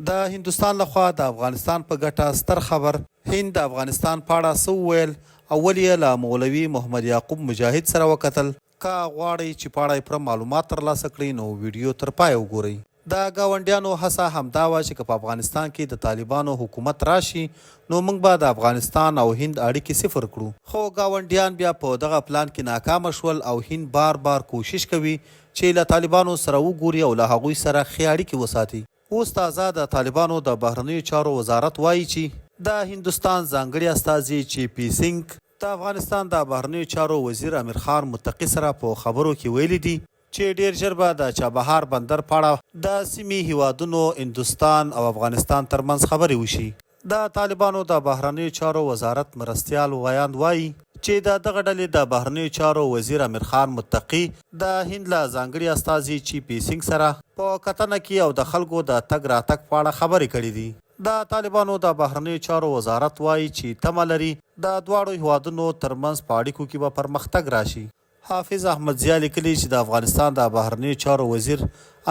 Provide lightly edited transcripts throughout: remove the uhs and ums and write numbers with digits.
د هندوستان لخوا د افغانستان په ګټه ستر خبر هند د افغانستان په اړه څه وویل اول یې له مولوي محمد یعقوب مجاهد سره وکتل. که غواړئ چې په اړه یې پوره معلومات ترلاسه کړئ نو ویډیو تر پایه وګورئ. د ګاونډیانو هڅه همدا وه چې که په افغانستان کې د طالبانو حکومت راشي نو موږ به د افغانستان او هند اړیکې صفر کړو. خو ګاونډیان بیا په دغه پلان کې ناکامه شول او هند بار بار کوشش کوي چې له طالبانو سره وګوري او له هغوی سره ښې اړیکې وساتي. اوس تازه د طالبانو د بهرنیو چارو وزارت وایي چې د هندوستان ځانګړي استازي چې پی سینګ د افغانستان د بهرنیو چارو وزیر امیر خان متقي سره په خبرو کې ویلي دي چې ډیر ژر به د چابهار بندر په اړه د سیمې هیوادونو هندوستان او افغانستان ترمنځ خبرې وشي. د طالبانو د بهرنیو چارو وزارت مرستیال ویاند وایي چې د دغه ډلې د بهرنیو چارو وزیر امیر خان متقي د هند له ځانګړي استازي چی پی سینګ سره په کتنه کې او د خلکو د تګ راتګ په اړه خبرې کړې دي. د طالبانو د بهرنیو چارو وزارت وایي چې تمه لري د دواړو هیوادونو ترمنځ په اړیکو کې به پرمختګ راشي. حافظ احمد ضیا لیکلي چې د افغانستان د بهرنیو چارو وزیر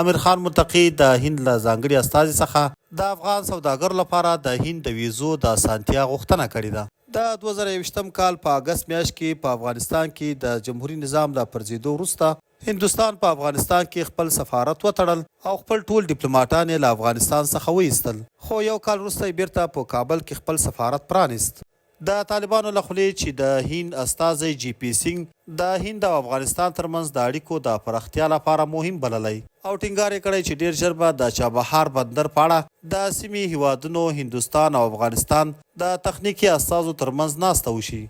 امیر خان متقي د هند له ځانګړي استازي څخه د افغان سوداګرو لپاره د هند د ویزو د اسانتیا غوښتنه کړې ده. د 2021 کال په اګست میاشت کې په افغانستان کې د جمهوریت نظام د پرځېدو وروسته هندوستان په افغانستان کې خپل سفارت وتړل او خپل ټول ډیپلوماټان یې له افغانستان څخه وایستل. خو یو کال وروسته یې بیرته په کابل کې خپل سفارت پرانیست. د طالبانو له خولې چې د هند استازی جی پی سینګ د هند او افغانستان ترمنځ د اړیکو د پراختیا لپاره مهم بللی او ټینګار یې کړی چې ډیر ژر به د چابهار بندر په اړه د سیمې هیوادونو هندوستان او افغانستان د تخنیکي استازو ترمنځ ناسته وشي.